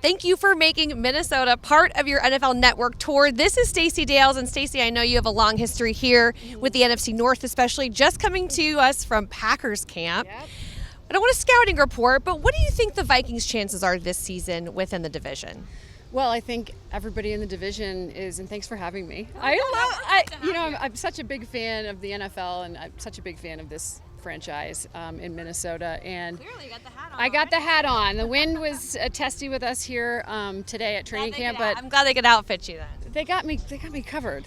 Thank you for making Minnesota part of your NFL Network tour. This is Stacy Dales, and Stacy, I know you have a long history here with the NFC North, especially just coming to us from Packers camp. Yep. I don't want a scouting report, but what do you think the Vikings' chances are this season within the division? Well, I think everybody in the division is, and thanks for having me. I'm such a big fan of the NFL, and I'm such a big fan of this franchise in Minnesota. And Clearly, you got the hat on. I got the hat on. The wind was testy with us here today at training camp, but I'm glad they could outfit you then. They got me covered.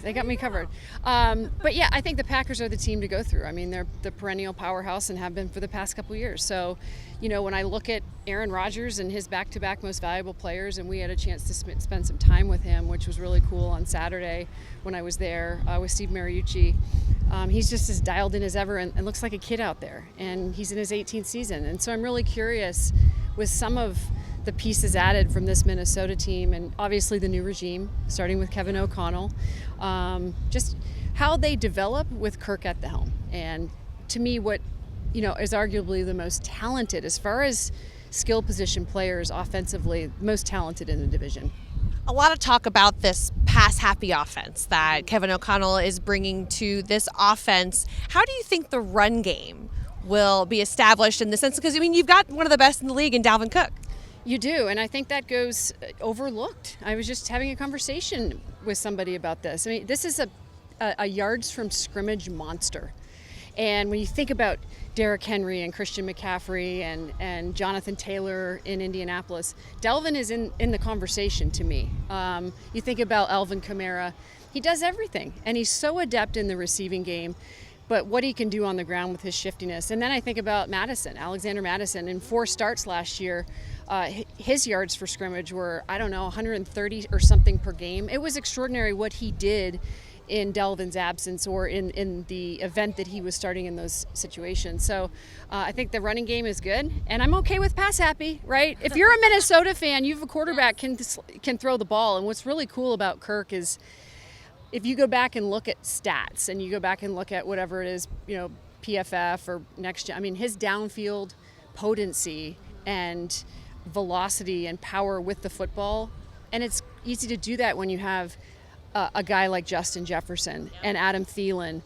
But yeah, I think the Packers are the team to go through. I mean, they're the perennial powerhouse and have been for the past couple years. So, when I look at Aaron Rodgers and his back-to-back most valuable players, and we had a chance to spend some time with him, which was really cool on Saturday when I was there with Steve Mariucci. He's just as dialed in as ever and looks like a kid out there. And he's in his 18th season. And so I'm really curious with some of the pieces added from this Minnesota team, and obviously the new regime, starting with Kevin O'Connell, just how they develop with Kirk at the helm. And to me, what is arguably the most talented as far as skill position players offensively, most talented in the division. A lot of talk about this pass-happy offense that Kevin O'Connell is bringing to this offense. How do you think the run game will be established in the sense, because you've got one of the best in the league in Dalvin Cook. You do, and I think that goes overlooked. I was just having a conversation with somebody about this. I mean, this is a yards-from-scrimmage monster. And when you think about Derrick Henry and Christian McCaffrey and Jonathan Taylor in Indianapolis, Dalvin is in the conversation to me. You think about Alvin Kamara. He does everything, and he's so adept in the receiving game, but what he can do on the ground with his shiftiness. And then I think about Alexander Madison. In 4 starts last year, his yards for scrimmage were, 130 or something per game. It was extraordinary what he did in Dalvin's absence or in the event that he was starting in those situations. So I think the running game is good, and I'm okay with pass happy, right? If you're a Minnesota fan, you have a quarterback can throw the ball. And what's really cool about Kirk is if you go back and look at stats and you go back and look at whatever it is, PFF or next gen, his downfield potency and velocity and power with the football, and it's easy to do that when you have a guy like Justin Jefferson and Adam Thielen.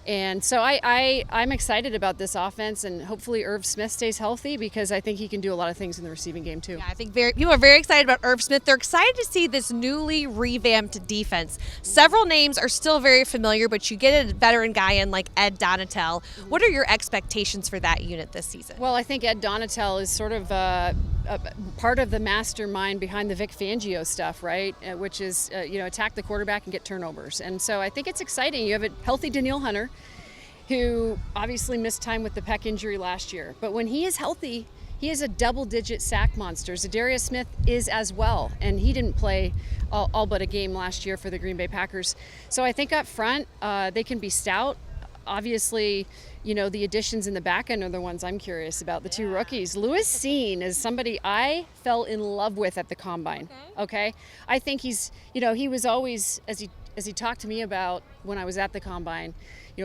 And so I'm excited about this offense, and hopefully Irv Smith stays healthy because I think he can do a lot of things in the receiving game too. Yeah, I think people are very excited about Irv Smith. They're excited to see this newly revamped defense. Several names are still very familiar, but you get a veteran guy in like Ed Donatel. What are your expectations for that unit this season? Well, I think Ed Donatel is sort of a part of the mastermind behind the Vic Fangio stuff, right? Which is, attack the quarterback and get turnovers. And so I think it's exciting. You have a healthy Daniil Hunter, who obviously missed time with the pec injury last year. But when he is healthy, he is a double-digit sack monster. Zadarius Smith is as well, and he didn't play all but a game last year for the Green Bay Packers. So I think up front, they can be stout. Obviously, the additions in the back end are the ones I'm curious about, the 2 rookies. Lewis Seen is somebody I fell in love with at the Combine, okay? I think he's, he was always, as he talked to me about when I was at the Combine,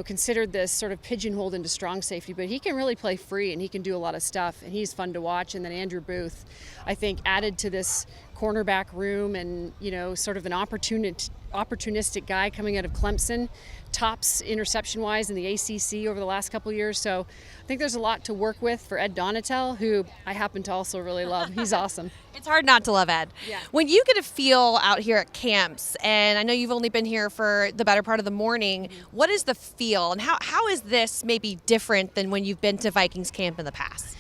considered this sort of pigeonholed into strong safety, but he can really play free and he can do a lot of stuff, and he's fun to watch. And then Andrew Booth, I think, added to this cornerback room, and sort of an opportunistic guy coming out of Clemson, tops interception-wise in the ACC over the last couple of years. So I think there's a lot to work with for Ed Donatel, who I happen to also really love. He's awesome. It's hard not to love Ed. Yeah. When you get a feel out here at camps, and I know you've only been here for the better part of the morning, what is the feel, and how is this maybe different than when you've been to Vikings camp in the past?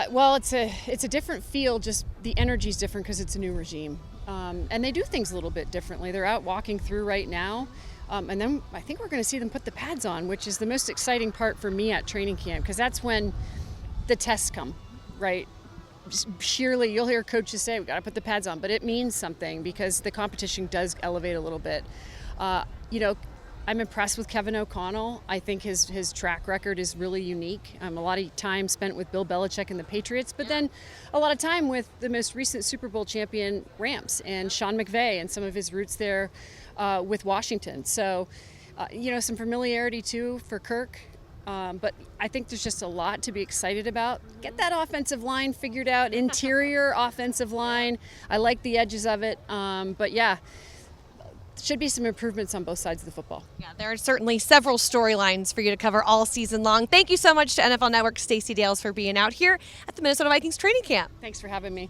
Well, it's a different feel. Just the energy's different because it's a new regime, and they do things a little bit differently. They're out walking through right now, and then I think we're going to see them put the pads on, which is the most exciting part for me at training camp, because that's when the tests come, right? Sheerly, you'll hear coaches say, "We got to put the pads on," but it means something because the competition does elevate a little bit. I'm impressed with Kevin O'Connell. I think his track record is really unique. A lot of time spent with Bill Belichick and the Patriots, but then a lot of time with the most recent Super Bowl champion Rams and Sean McVay and some of his roots there with Washington. So, some familiarity too for Kirk. But I think there's just a lot to be excited about. Get that offensive line figured out, interior offensive line. I like the edges of it. But yeah, should be some improvements on both sides of the football. Yeah, there are certainly several storylines for you to cover all season long. Thank you so much to NFL Network's Stacey Dales for being out here at the Minnesota Vikings training camp. Thanks for having me.